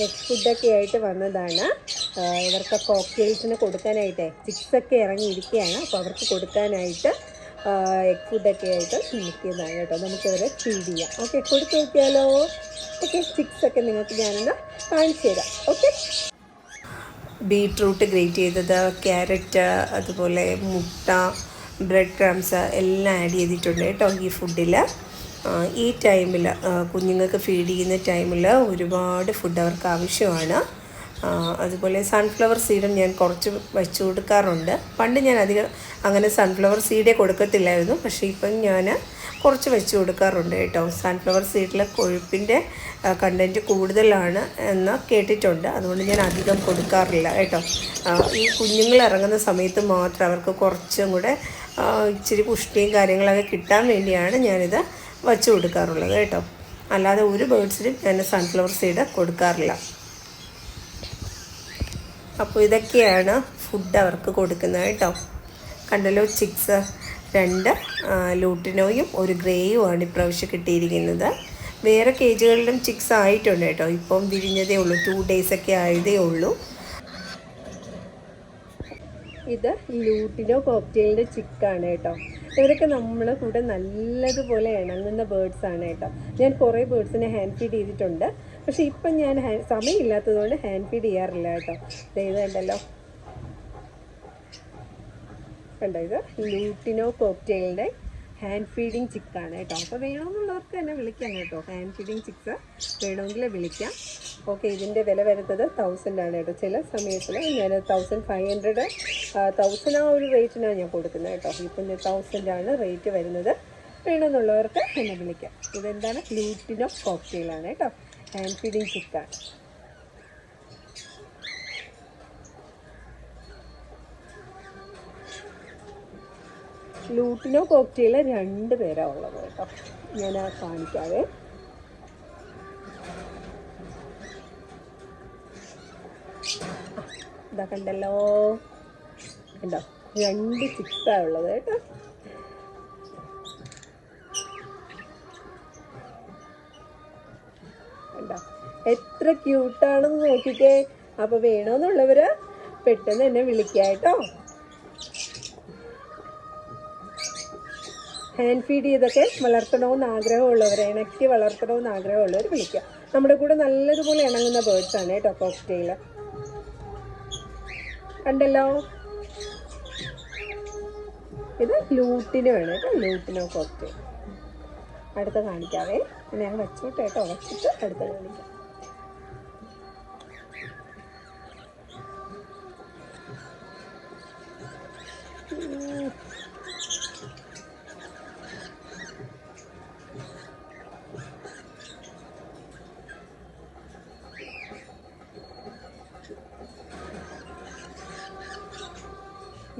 Egg ഫുഡൊക്കെ ആയിട്ട് വന്നതാണ്. ഇവർക്ക് കോക്ടെയിൽസിന് കൊടുക്കാനായിട്ടേ ചിക്സൊക്കെ ഇറങ്ങിയിരിക്കുകയാണ്. അപ്പോൾ അവർക്ക് കൊടുക്കാനായിട്ട് എഗ് ഫുഡൊക്കെ ആയിട്ട് നിൽക്കുന്നതാണ് കേട്ടോ. നമുക്കിവരെ ഫീഡ് ചെയ്യാം. ഓക്കെ, കൊടുത്തു നോക്കിയാലോ? ഓക്കെ, ചിക്സൊക്കെ നിങ്ങൾക്ക് ഞാനൊന്ന് കാണിച്ചു തരാം. ഓക്കെ, ബീട്രൂട്ട് ഗ്രേറ്റ് ചെയ്തത്, ക്യാരറ്റ്, അതുപോലെ മുട്ട, ബ്രെഡ് ക്രംസ് എല്ലാം ആഡ് ചെയ്തിട്ടുണ്ട് കേട്ടോ ഈ ഫുഡിൽ. ഈ ടൈമിൽ കുഞ്ഞുങ്ങൾക്ക് ഫീഡ് ചെയ്യുന്ന ടൈമിൽ ഒരുപാട് ഫുഡ് അവർക്ക് ആവശ്യമാണ്. അതുപോലെ സൺഫ്ലവർ സീഡും ഞാൻ കുറച്ച് വെച്ച് കൊടുക്കാറുണ്ട്. പണ്ട് ഞാൻ അധികം അങ്ങനെ സൺഫ്ലവർ സീഡേ കൊടുക്കത്തില്ലായിരുന്നു, പക്ഷേ ഇപ്പം ഞാൻ കുറച്ച് വെച്ച് കൊടുക്കാറുണ്ട് കേട്ടോ. സൺഫ്ലവർ സീഡിൽ കൊഴുപ്പിൻ്റെ കണ്ടൻറ്റ് കൂടുതലാണ് എന്ന് കേട്ടിട്ടുണ്ട്. അതുകൊണ്ട് ഞാൻ അധികം കൊടുക്കാറില്ല കേട്ടോ. ഈ കുഞ്ഞുങ്ങൾ ഇറങ്ങുന്ന സമയത്ത് മാത്രം അവർക്ക് കുറച്ചും കൂടെ ഇച്ചിരി പുഷ്ടിയും കാര്യങ്ങളൊക്കെ കിട്ടാൻ വേണ്ടിയാണ് ഞാനിത് വച്ച് കൊടുക്കാറുള്ളത് കേട്ടോ. അല്ലാതെ ഒരു ബേഡ്സിനും ഞാൻ സൺഫ്ലവർ സീഡ് കൊടുക്കാറില്ല. അപ്പോൾ ഇതൊക്കെയാണ് ഫുഡ് അവർക്ക് കൊടുക്കുന്നത് കേട്ടോ. കണ്ടല്ലോ, ചിക്സ് 2 ലൂട്ടിനോയും 1 ഗ്രേയുമാണ് ഇപ്രാവശ്യം കിട്ടിയിരിക്കുന്നത്. വേറെ കേജുകളിലും ചിക്സ് ആയിട്ടുണ്ട് കേട്ടോ. ഇപ്പം വിരിഞ്ഞതേ ഉള്ളൂ, 2 ഡേയ്സൊക്കെ ആയതേ ഉള്ളൂ. ഇത് ലൂട്ടിനോ കോക്ടെയിലിൻ്റെ ചിക്കാണ് കേട്ടോ. ഇവരൊക്കെ നമ്മളെ കൂടെ നല്ലതുപോലെ ഇണങ്ങുന്ന ബേഡ്സാണ് കേട്ടോ. ഞാൻ കുറേ ബേഡ്സിനെ ഹാൻഡ് ഫീഡ് ചെയ്തിട്ടുണ്ട്, പക്ഷേ ഇപ്പം ഞാൻ സമയമില്ലാത്തതുകൊണ്ട് ഹാൻഡ് ഫീഡ് ചെയ്യാറില്ല കേട്ടോ. ഇത് കണ്ടല്ലോ, കണ്ടോ, ഇത് ലൂട്ടിനോ കോക്ടെയിലിൻ്റെ ഹാൻഡ് ഫീഡിങ് ചിക്കാണ് കേട്ടോ. അപ്പോൾ വേണമെന്നുള്ളവർക്ക് തന്നെ വിളിക്കാം കേട്ടോ. ഹാൻഡ് ഫീഡിങ് ചിക്സ് വേണമെങ്കിൽ വിളിക്കാം. ഓക്കെ, ഇതിൻ്റെ വില വരുന്നത് 1000 ആണ് കേട്ടോ. ചില സമയത്തിൽ ഞാൻ 1500, 1000 ആ ഒരു റേറ്റിനാണ് ഞാൻ കൊടുക്കുന്നത് കേട്ടോ. ഇപ്പം 1000 ആണ് റേറ്റ് വരുന്നത്. വേണമെന്നുള്ളവർക്ക് എന്നെ വിളിക്കാം. ഇതെന്താണ്, ലൂട്ടിനോ കോക്ടെയിലാണ് കേട്ടോ. ഹാൻഡ് ഫീഡിങ് ചിക്കാണ്. ലൂട്ടിനോ കോക്ടെയിൽ 2 പേരാണ് ഉള്ളത് കേട്ടോ. ഞാൻ കാണിക്കാവേ. ഇതാ കണ്ടല്ലോ, കണ്ടോ, 2 ചിക്സാണ് ഉള്ളത് കേട്ടോ. കണ്ടോ, എത്ര ക്യൂട്ടാണെന്ന് നോക്കിക്കേ. അപ്പോൾ വേണമെന്നുള്ളവർ പെട്ടെന്ന് എന്നെ വിളിക്കാം കേട്ടോ. ഹാൻഡ് ഫീഡ് ചെയ്തൊക്കെ വളർത്തണമെന്ന് ആഗ്രഹമുള്ളവർ, ഇണക്കി വളർത്തണമെന്ന് ആഗ്രഹമുള്ളവർ വിളിക്കുക. നമ്മുടെ കൂടെ നല്ലതുപോലെ ഇണങ്ങുന്ന ബേഡ്സാണ് കേട്ടോ കോക്ടെയിൽ. കണ്ടല്ലോ, ഇത് ലൂട്ടിന് വേണം കേട്ടോ, ലൂട്ടിനോ കോക്ടെയിൽ. അടുത്ത കാണിക്കാവേ. ഞാൻ വെച്ചോട്ടെ കേട്ടോ, വെച്ചിട്ട് അടുത്ത കാണിക്കാം.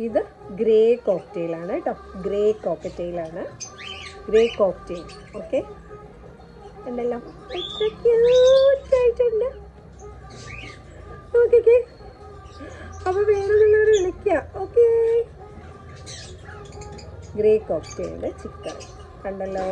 ഇത് ഗ്രേ കോക്ടെയിലാണ് കേട്ടോ. ഗ്രേ കോക്കറ്റെയിലാണ്, ഗ്രേ കോക്ടെയിൽ. ഓക്കെ, ഉണ്ടല്ലോ, എത്ര ക്യൂട്ടായിട്ടുണ്ട്. ഓക്കെ, അപ്പോൾ വേണമെന്നുള്ളവർ വിളിക്കുക. ഓക്കെ, ഗ്രേ കോക്ടെയിലിൻ്റെ ചിക്കൻ കണ്ടല്ലോ.